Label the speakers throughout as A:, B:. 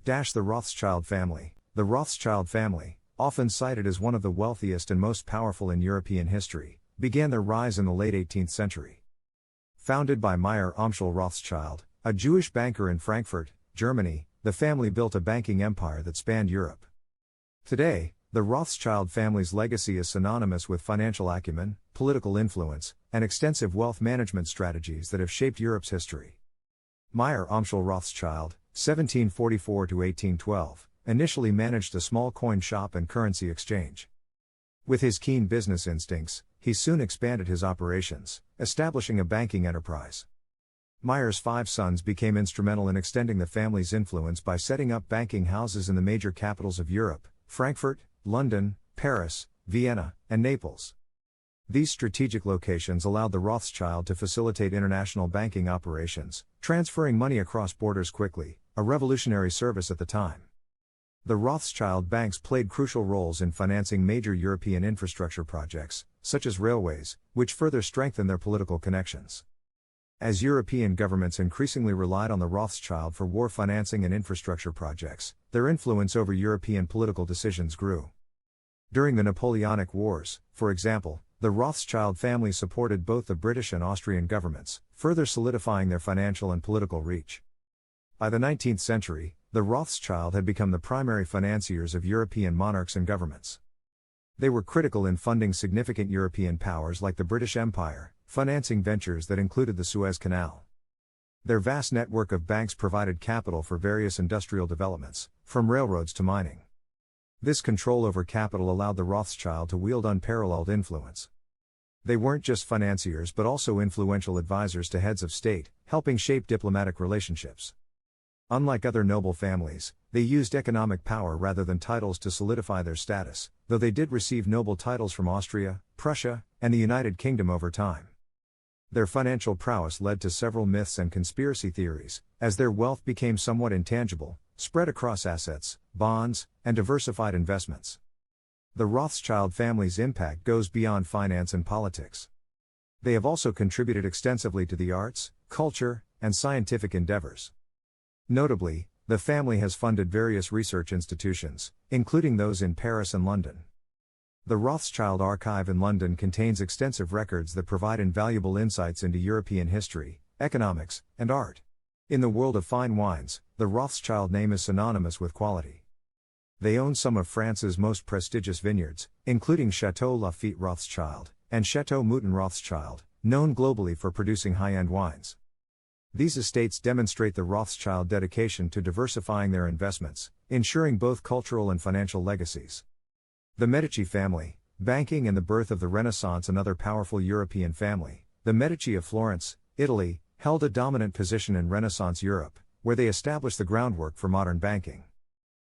A: The Rothschild family. The Rothschild family, often cited as one of the wealthiest and most powerful in European history, began their rise in the late 18th century. Founded by Meyer Amschel Rothschild, a Jewish banker in Frankfurt, Germany, the family built a banking empire that spanned Europe. Today, the Rothschild family's legacy is synonymous with financial acumen, political influence, and extensive wealth management strategies that have shaped Europe's history. Meyer Amschel Rothschild, 1744 to 1812, initially managed a small coin shop and currency exchange. With his keen business instincts, he soon expanded his operations, establishing a banking enterprise. Meyer's 5 sons became instrumental in extending the family's influence by setting up banking houses in the major capitals of Europe: Frankfurt, London, Paris, Vienna, and Naples. These strategic locations allowed the Rothschild to facilitate international banking operations, transferring money across borders quickly, a revolutionary service at the time. The Rothschild banks played crucial roles in financing major European infrastructure projects, such as railways, which further strengthened their political connections. As European governments increasingly relied on the Rothschild for war financing and infrastructure projects, their influence over European political decisions grew. During the Napoleonic Wars, for example, the Rothschild family supported both the British and Austrian governments, further solidifying their financial and political reach. By the 19th century, the Rothschild had become the primary financiers of European monarchs and governments. They were critical in funding significant European powers like the British Empire, financing ventures that included the Suez Canal. Their vast network of banks provided capital for various industrial developments, from railroads to mining. This control over capital allowed the Rothschild to wield unparalleled influence. They weren't just financiers but also influential advisors to heads of state, helping shape diplomatic relationships. Unlike other noble families, they used economic power rather than titles to solidify their status, though they did receive noble titles from Austria, Prussia, and the United Kingdom over time. Their financial prowess led to several myths and conspiracy theories, as their wealth became somewhat intangible, spread across assets, bonds, and diversified investments. The Rothschild family's impact goes beyond finance and politics. They have also contributed extensively to the arts, culture, and scientific endeavors. Notably, the family has funded various research institutions, including those in Paris and London. The Rothschild Archive in London contains extensive records that provide invaluable insights into European history, economics, and art. In the world of fine wines, the Rothschild name is synonymous with quality. They own some of France's most prestigious vineyards, including Château Lafite Rothschild and Château Mouton Rothschild, known globally for producing high-end wines. These estates demonstrate the Rothschild dedication to diversifying their investments, ensuring both cultural and financial legacies. The Medici family, banking and the birth of the Renaissance. Another powerful European family, the Medici of Florence, Italy, held a dominant position in Renaissance Europe, where they established the groundwork for modern banking.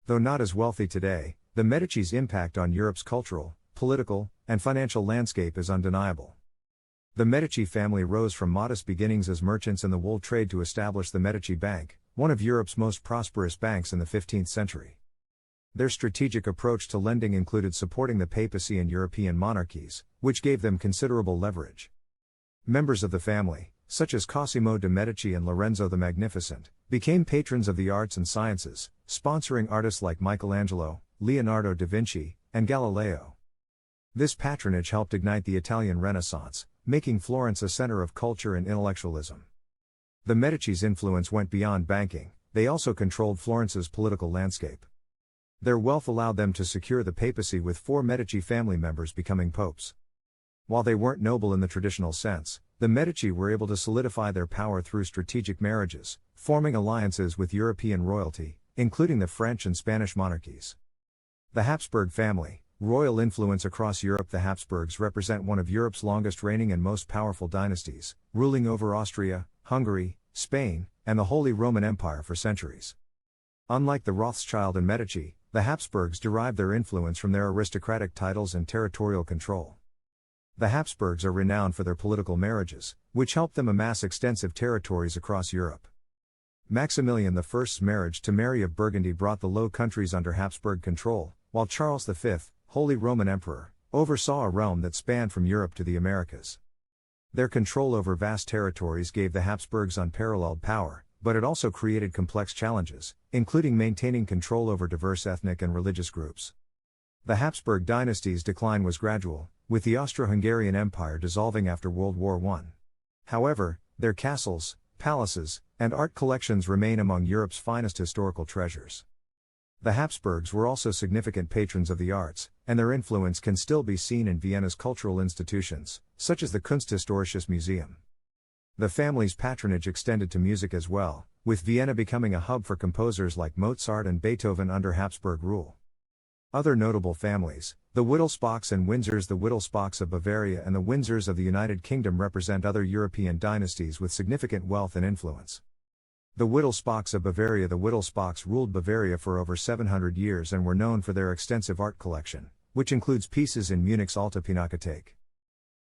A: Though not as wealthy today, the Medici's impact on Europe's cultural, political, and financial landscape is undeniable. The Medici family rose from modest beginnings as merchants in the wool trade to establish the Medici Bank, one of Europe's most prosperous banks in the 15th century. Their strategic approach to lending included supporting the papacy and European monarchies, which gave them considerable leverage. Members of the family, such as Cosimo de' Medici and Lorenzo the Magnificent, became patrons of the arts and sciences, sponsoring artists like Michelangelo, Leonardo da Vinci, and Galileo. This patronage helped ignite the Italian Renaissance, making Florence a center of culture and intellectualism. The Medici's influence went beyond banking, they also controlled Florence's political landscape. Their wealth allowed them to secure the papacy, with 4 Medici family members becoming popes. While they weren't noble in the traditional sense, the Medici were able to solidify their power through strategic marriages, forming alliances with European royalty, including the French and Spanish monarchies. The Habsburg family, royal influence across Europe. The Habsburgs represent one of Europe's longest reigning and most powerful dynasties, ruling over Austria, Hungary, Spain, and the Holy Roman Empire for centuries. Unlike the Rothschild and Medici, the Habsburgs derived their influence from their aristocratic titles and territorial control. The Habsburgs are renowned for their political marriages, which helped them amass extensive territories across Europe. Maximilian I's marriage to Mary of Burgundy brought the Low Countries under Habsburg control, while Charles V, Holy Roman Emperor, oversaw a realm that spanned from Europe to the Americas. Their control over vast territories gave the Habsburgs unparalleled power, but it also created complex challenges, including maintaining control over diverse ethnic and religious groups. The Habsburg dynasty's decline was gradual, with the Austro-Hungarian Empire dissolving after World War I. However, their castles, palaces, and art collections remain among Europe's finest historical treasures. The Habsburgs were also significant patrons of the arts, and their influence can still be seen in Vienna's cultural institutions, such as the Kunsthistorisches Museum. The family's patronage extended to music as well, with Vienna becoming a hub for composers like Mozart and Beethoven under Habsburg rule. Other notable families, the Wittelsbachs and Windsors. The Wittelsbachs of Bavaria and the Windsors of the United Kingdom represent other European dynasties with significant wealth and influence. The Wittelsbachs of Bavaria. The Wittelsbachs ruled Bavaria for over 700 years and were known for their extensive art collection, which includes pieces in Munich's Alte Pinakothek.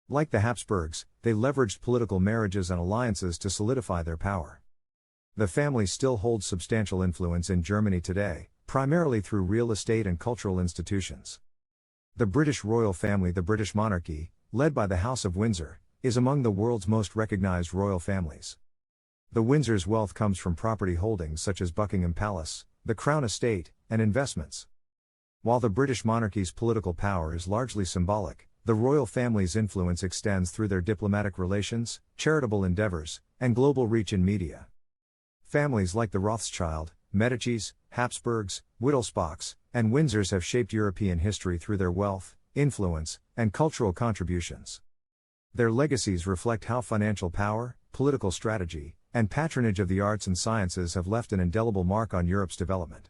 A: Like the Habsburgs, they leveraged political marriages and alliances to solidify their power. The family still holds substantial influence in Germany today, primarily through real estate and cultural institutions. The British royal family. The British monarchy, led by the House of Windsor, is among the world's most recognized royal families. The Windsors' wealth comes from property holdings such as Buckingham Palace, the Crown Estate, and investments. While the British monarchy's political power is largely symbolic, the royal family's influence extends through their diplomatic relations, charitable endeavors, and global reach in media. Families like the Rothschilds, Medicis, Habsburgs, Wittelsbachs, and Windsors have shaped European history through their wealth, influence, and cultural contributions. Their legacies reflect how financial power, political strategy, and patronage of the arts and sciences have left an indelible mark on Europe's development.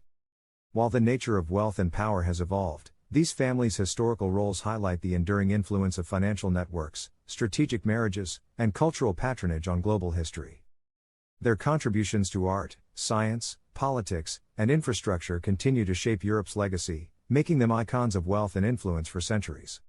A: While the nature of wealth and power has evolved, these families' historical roles highlight the enduring influence of financial networks, strategic marriages, and cultural patronage on global history. Their contributions to art, science, politics, and infrastructure continue to shape Europe's legacy, making them icons of wealth and influence for centuries.